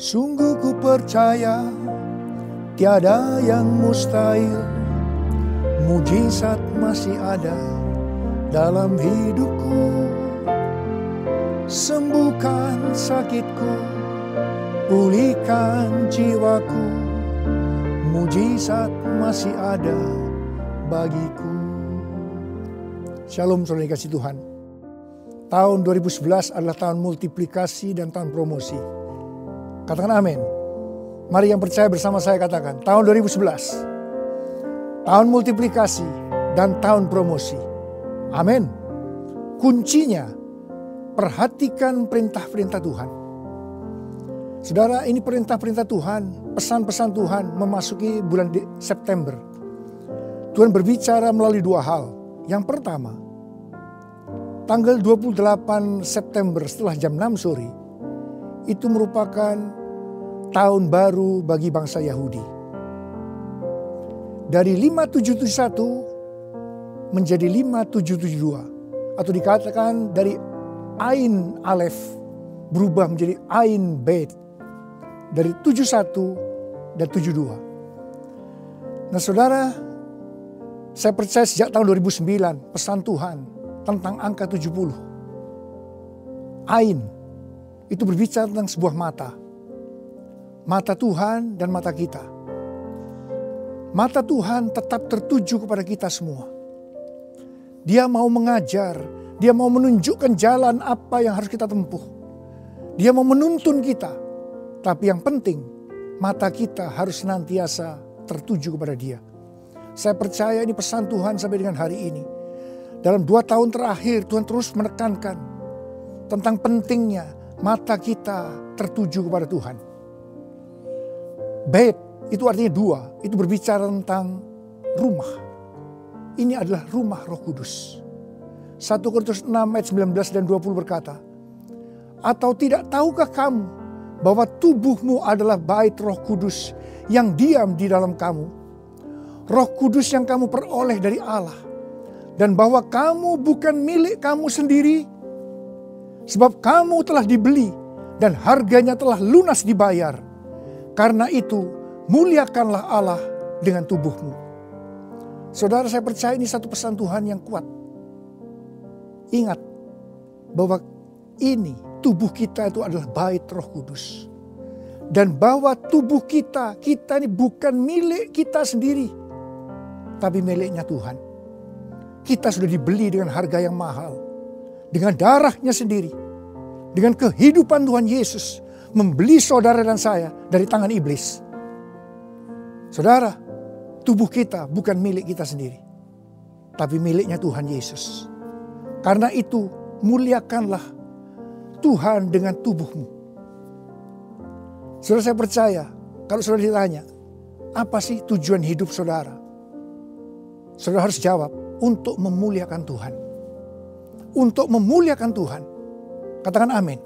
Sungguh ku percaya tiada yang mustahil. Mujizat masih ada dalam hidupku. Sembuhkan sakitku, pulihkan jiwaku. Mujizat masih ada bagiku. Shalom saudara dikasih Tuhan. Tahun 2011 adalah tahun multiplikasi dan tahun promosi. Katakan amin. Mari yang percaya bersama saya katakan, tahun 2011, tahun multiplikasi dan tahun promosi. Amin. Kuncinya, perhatikan perintah-perintah Tuhan. Saudara, ini perintah-perintah Tuhan, pesan-pesan Tuhan memasuki bulan September. Tuhan berbicara melalui dua hal. Yang pertama, tanggal 28 September setelah jam 6 sore, itu merupakan tahun baru bagi bangsa Yahudi. Dari 5771 menjadi 5772. Atau dikatakan dari Ain Alef berubah menjadi Ain Bet. Dari 71 dan 72. Nah saudara, saya percaya sejak tahun 2009 pesan Tuhan tentang angka 70. Ain itu berbicara tentang sebuah mata. Mata Tuhan dan mata kita. Mata Tuhan tetap tertuju kepada kita semua. Dia mau mengajar, dia mau menunjukkan jalan apa yang harus kita tempuh. Dia mau menuntun kita. Tapi yang penting, mata kita harus senantiasa tertuju kepada Dia. Saya percaya ini pesan Tuhan sampai dengan hari ini. Dalam 2 tahun terakhir Tuhan terus menekankan tentang pentingnya mata kita tertuju kepada Tuhan. Bait itu artinya 2, itu berbicara tentang rumah. Ini adalah rumah Roh Kudus. 1 Korintus 6 ayat 19 dan 20 berkata, atau tidak tahukah kamu bahwa tubuhmu adalah bait Roh Kudus yang diam di dalam kamu. Roh Kudus yang kamu peroleh dari Allah. Dan bahwa kamu bukan milik kamu sendiri. Sebab kamu telah dibeli dan harganya telah lunas dibayar. Karena itu muliakanlah Allah dengan tubuhmu. Saudara, saya percaya ini satu pesan Tuhan yang kuat. Ingat bahwa ini tubuh kita itu adalah bait Roh Kudus. Dan bahwa tubuh kita ini bukan milik kita sendiri. Tapi miliknya Tuhan. Kita sudah dibeli dengan harga yang mahal. Dengan darahnya sendiri. Dengan kehidupan Tuhan Yesus. Membeli saudara dan saya dari tangan iblis. Saudara, tubuh kita bukan milik kita sendiri. Tapi miliknya Tuhan Yesus. Karena itu muliakanlah Tuhan dengan tubuhmu. Saudara, saya percaya kalau saudara ditanya, apa sih tujuan hidup saudara? Saudara harus jawab, untuk memuliakan Tuhan. Untuk memuliakan Tuhan. Katakan amin.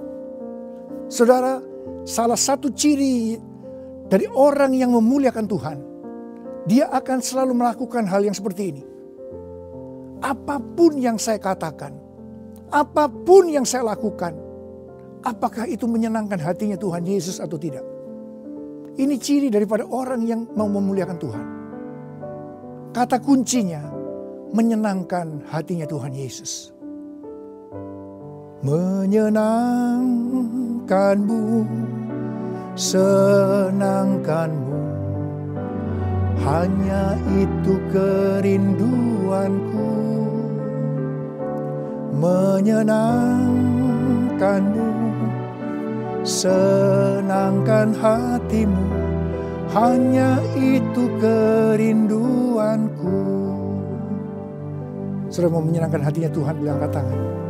Saudara, salah satu ciri dari orang yang memuliakan Tuhan, dia akan selalu melakukan hal yang seperti ini. Apapun yang saya katakan, apapun yang saya lakukan, apakah itu menyenangkan hatinya Tuhan Yesus atau tidak? Ini ciri daripada orang yang mau memuliakan Tuhan. Kata kuncinya, menyenangkan hatinya Tuhan Yesus. Menyenangkanmu, senangkanmu, hanya itu kerinduanku. Menyenangkanmu, senangkan hatimu, hanya itu kerinduanku. Saudara mau menyenangkan hatinya Tuhan, boleh angkat tangan.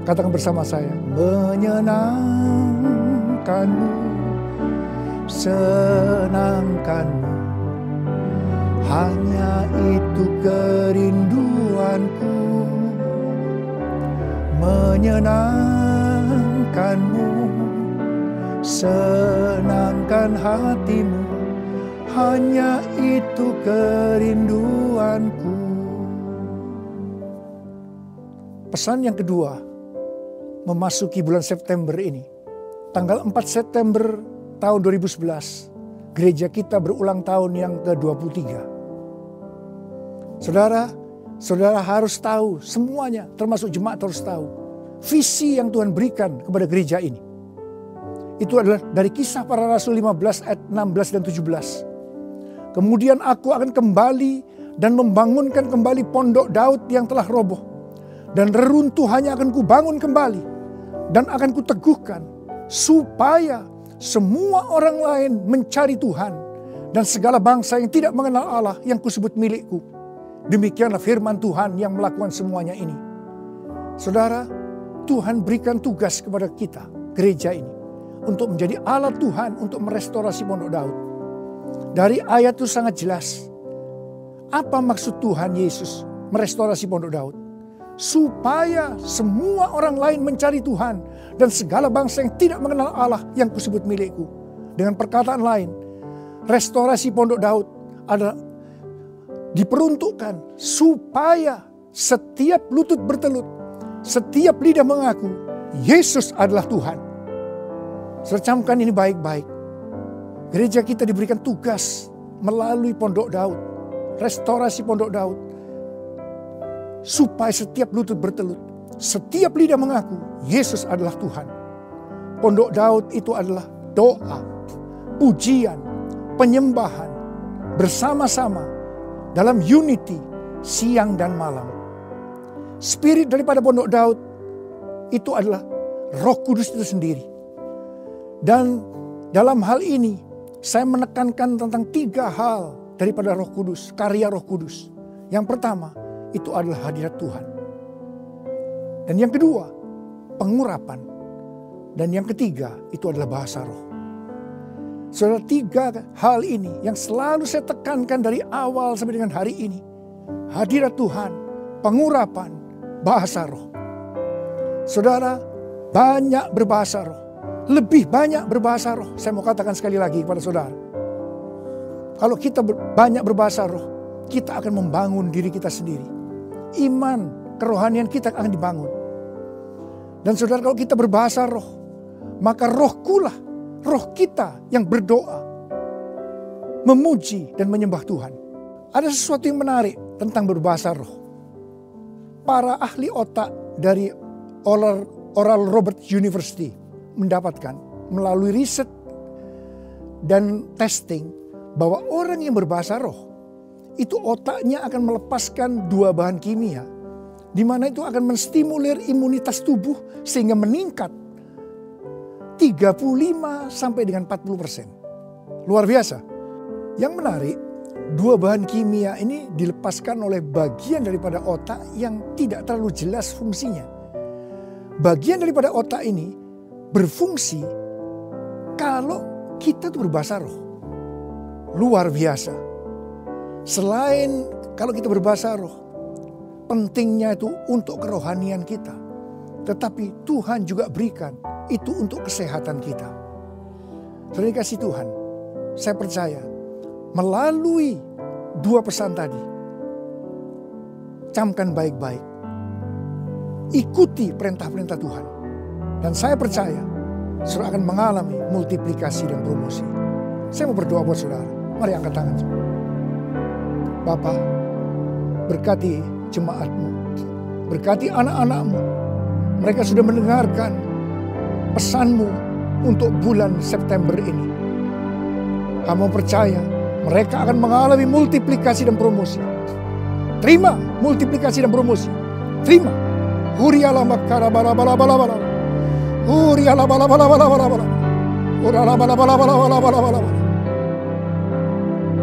Katakan bersama saya, menyenangkanmu, senangkanmu, hanya itu kerinduanku. Menyenangkanmu, senangkan hatimu, hanya itu kerinduanku. Pesan yang kedua, memasuki bulan September ini. Tanggal 4 September tahun 2011, gereja kita berulang tahun yang ke-23. Saudara harus tahu semuanya, termasuk jemaat harus tahu visi yang Tuhan berikan kepada gereja ini. Itu adalah dari Kisah Para Rasul 15 ayat 16 dan 17. Kemudian aku akan kembali dan membangunkan kembali pondok Daud yang telah roboh. Dan reruntuhannya akan kubangun kembali dan akan kuteguhkan, supaya semua orang lain mencari Tuhan dan segala bangsa yang tidak mengenal Allah yang kusebut milikku. Demikianlah firman Tuhan yang melakukan semuanya ini. Saudara, Tuhan berikan tugas kepada kita, gereja ini, untuk menjadi alat Tuhan untuk merestorasi pondok Daud. Dari ayat itu sangat jelas. Apa maksud Tuhan Yesus merestorasi pondok Daud? Supaya semua orang lain mencari Tuhan dan segala bangsa yang tidak mengenal Allah yang kusebut milikku. Dengan perkataan lain, restorasi pondok Daud adalah diperuntukkan supaya setiap lutut bertelut, setiap lidah mengaku Yesus adalah Tuhan. Camkan ini baik-baik. Gereja kita diberikan tugas melalui pondok Daud, restorasi pondok Daud, supaya setiap lutut bertelut, setiap lidah mengaku Yesus adalah Tuhan. Pondok Daud itu adalah doa, pujian, penyembahan bersama-sama dalam unity siang dan malam. Spirit daripada pondok Daud itu adalah Roh Kudus itu sendiri. Dan dalam hal ini saya menekankan tentang 3 hal daripada Roh Kudus, karya Roh Kudus. Yang pertama, itu adalah hadirat Tuhan. Dan yang kedua, pengurapan. Dan yang ketiga, itu adalah bahasa roh. Saudara, 3 hal ini yang selalu saya tekankan dari awal sampai dengan hari ini. Hadirat Tuhan, pengurapan, bahasa roh. Saudara, banyak berbahasa roh. Lebih banyak berbahasa roh. Saya mau katakan sekali lagi kepada saudara. Kalau kita banyak berbahasa roh, kita akan membangun diri kita sendiri. Iman, kerohanian kita akan dibangun. Dan saudara, kalau kita berbahasa roh, maka rohkulah, roh kita yang berdoa, memuji dan menyembah Tuhan. Ada sesuatu yang menarik tentang berbahasa roh. Para ahli otak dari Oral Roberts University mendapatkan melalui riset dan testing bahwa orang yang berbahasa roh itu otaknya akan melepaskan 2 bahan kimia, di mana itu akan menstimulir imunitas tubuh sehingga meningkat 35 sampai dengan 40%. Luar biasa. Yang menarik, 2 bahan kimia ini dilepaskan oleh bagian daripada otak yang tidak terlalu jelas fungsinya. Bagian daripada otak ini berfungsi kalau kita tuh berbahasa roh. Luar biasa. Selain kalau kita berbahasa roh, pentingnya itu untuk kerohanian kita. Tetapi Tuhan juga berikan itu untuk kesehatan kita. Saudara kasih Tuhan, saya percaya melalui 2 pesan tadi, camkan baik-baik. Ikuti perintah-perintah Tuhan. Dan saya percaya saudara akan mengalami multiplikasi dan promosi. Saya mau berdoa buat saudara. Mari angkat tangan. Bapa, berkati jemaat-Mu, berkati anak-anak-Mu. Mereka sudah mendengarkan pesan-Mu untuk bulan September ini. Kamu percaya mereka akan mengalami multiplikasi dan promosi. Terima multiplikasi dan promosi. Terima. Huriala makara bala bala bala bala. Huriala bala bala bala bala bala. Huriala bala bala bala bala bala bala.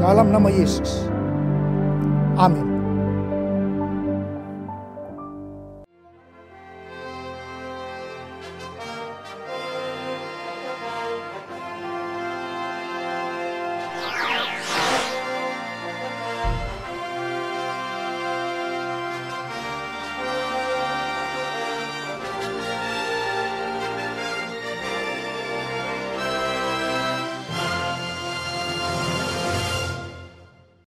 Dalam nama Yesus. Amin.